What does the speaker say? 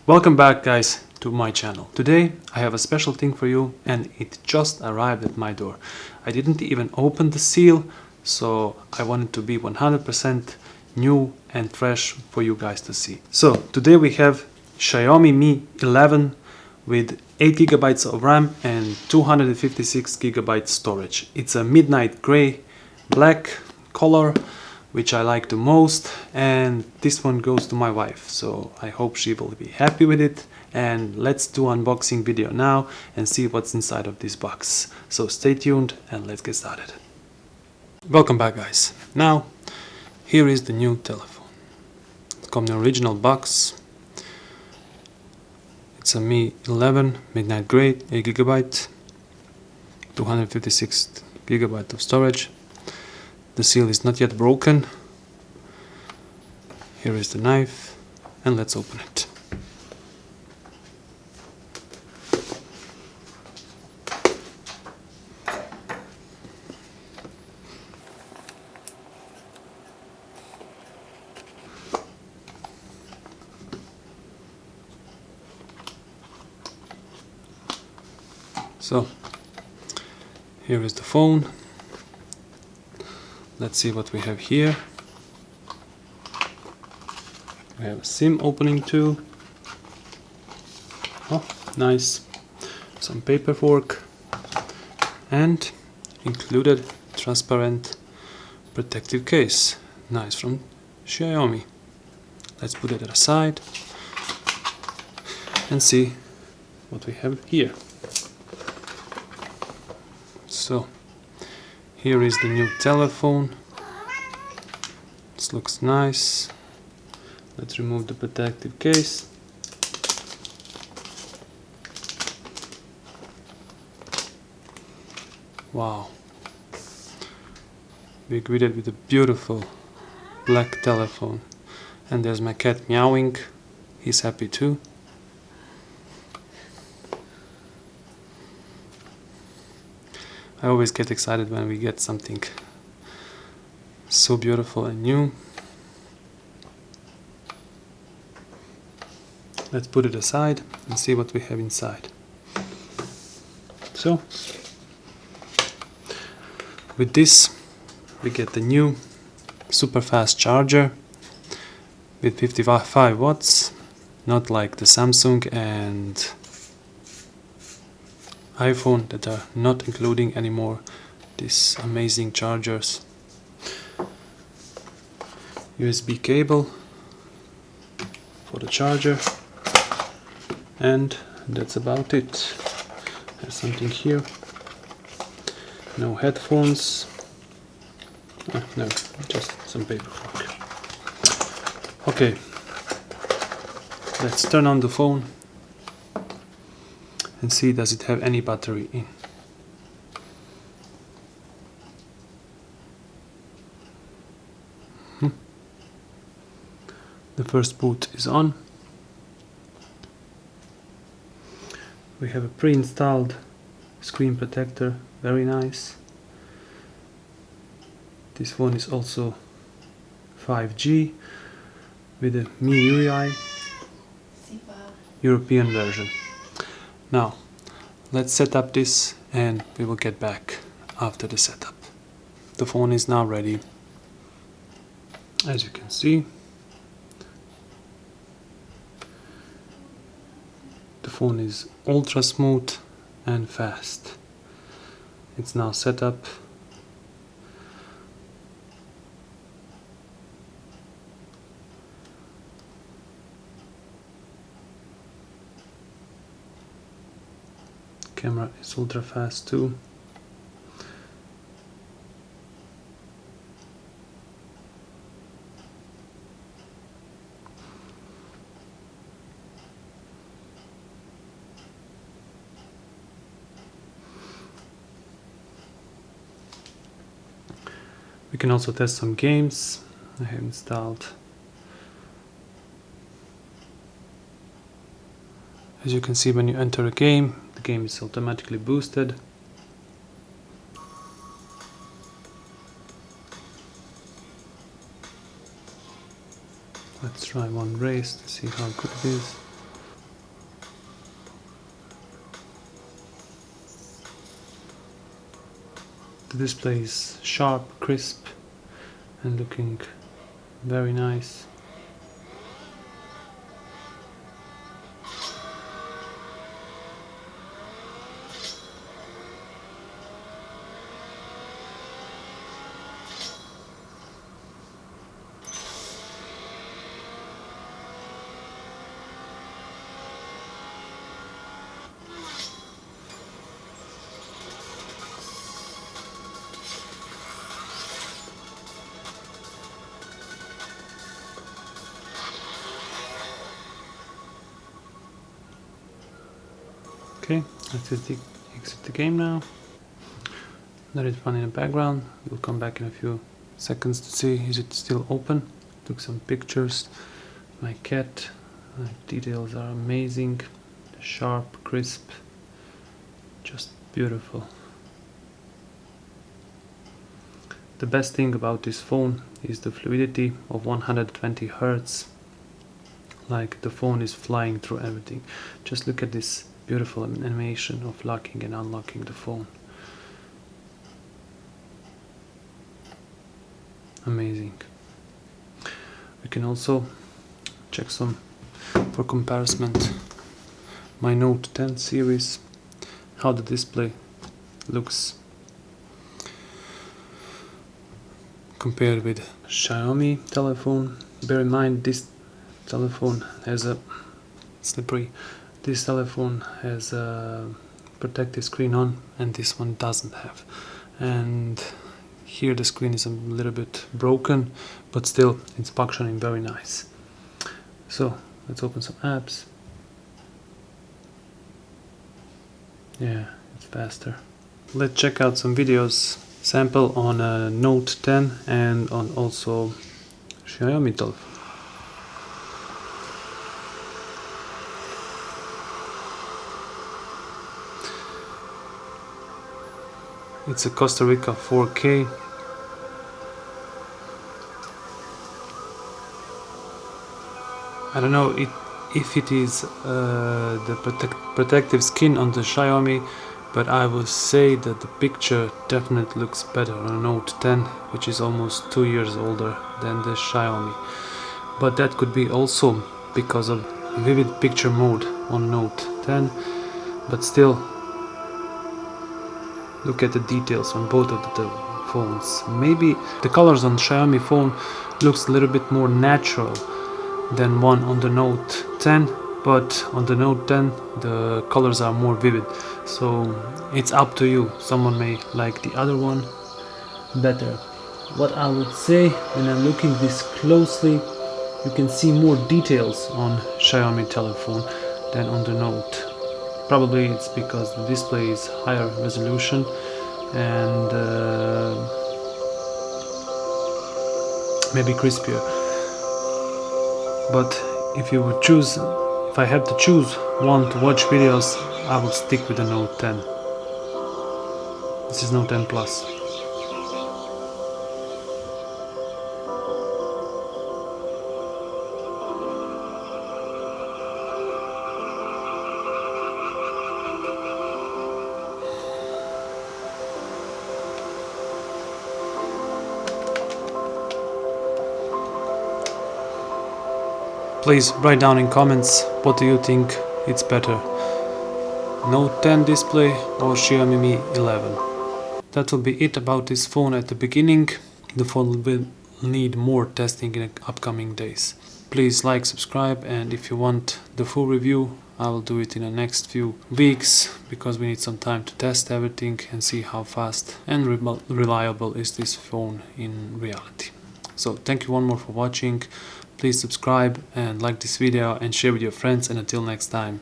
Welcome back, guys, to my channel. Today I have a special thing for you, and it just arrived at my door. I didn't even open the seal, so I want it to be 100% new and fresh for you guys to see. So today we have Xiaomi Mi 11 with 8GB of RAM and 256GB storage. It's a midnight gray black color, which I like the most, and this one goes to my wife, so I hope she will be happy with it. And let's do unboxing video now and see what's inside of this box. So stay tuned and let's get started. Welcome back, guys. Now here is the new telephone. It comes in the original box. It's a Mi 11 midnight gray, 8GB, 256GB of storage. The seal is not yet broken. Here is the knife, and let's open it. So, here is the phone. Let's see what we have here. We have a SIM opening too. Oh, nice. Some paperwork. And included transparent protective case. Nice, from Xiaomi. Let's put it aside and see what we have here. So, here is the new telephone. This looks nice. Let's remove the protective case. Wow. We're greeted with a beautiful black telephone. And there's my cat meowing. He's happy too. I always get excited when we get something so beautiful and new. Let's put it aside and see what we have inside. So, with this we get the new super fast charger with 55 watts, not like the Samsung and iPhone that are not including anymore these amazing chargers. USB cable for the charger, and that's about it. There's something here. No headphones. No, just some paperwork. Okay, let's turn on the phone and see, does it have any battery in. The first boot is on. We have a pre-installed screen protector, very nice. This one is also 5G with a MIUI European version. Now, let's set up this and we will get back after the setup. The phone is now ready. As you can see, the phone is ultra smooth and fast. It's now set up. Camera is ultra fast too. We can also test some games. I have installed. As you can see, when you enter a game, the game is automatically boosted. Let's try one race to see how good it is. The display is sharp, crisp, and looking very nice. Okay, let's exit the game now. Let it run in the background. We'll come back in a few seconds to see is it still open. Took some pictures. My cat. Details are amazing. Sharp, crisp, just beautiful. The best thing about this phone is the fluidity of 120 Hz. Like the phone is flying through everything. Just look at this beautiful animation of locking and unlocking the phone. Amazing. We can also check some for comparison. My Note 10 series, how the display looks compared with Xiaomi telephone. Bear in mind this telephone has a slippery. This telephone has a protective screen on, and this one doesn't have. And here the screen is a little bit broken, but still it's functioning very nice. So let's open some apps. Yeah, it's faster. Let's check out some videos, sample on a Note 10 and on also Xiaomi telephone. It's a Costa Rica 4K. I don't know if it is the protective skin on the Xiaomi, but I would say that the picture definitely looks better on Note 10, which is almost 2 years older than the Xiaomi. But that could be also because of vivid picture mode on Note 10, but still look at the details on both of the phones. Maybe the colors on Xiaomi phone looks a little bit more natural than one on the Note 10, but on the Note 10 the colors are more vivid, so it's up to you. Someone may like the other one better. What I would say, when I'm looking this closely, you can see more details on Xiaomi telephone than on the Note. Probably it's because the display is higher resolution and maybe crispier. But if you would choose, if I have to choose one to watch videos, I would stick with the Note 10. This is Note 10 Plus. Please write down in comments what do you think it's better, Note 10 display or Xiaomi Mi 11. That will be it about this phone at the beginning. The phone will need more testing in the upcoming days. Please like, subscribe, and if you want the full review, I will do it in the next few weeks, because we need some time to test everything and see how fast and reliable is this phone in reality. So thank you one more for watching. Please subscribe and like this video and share with your friends, and until next time.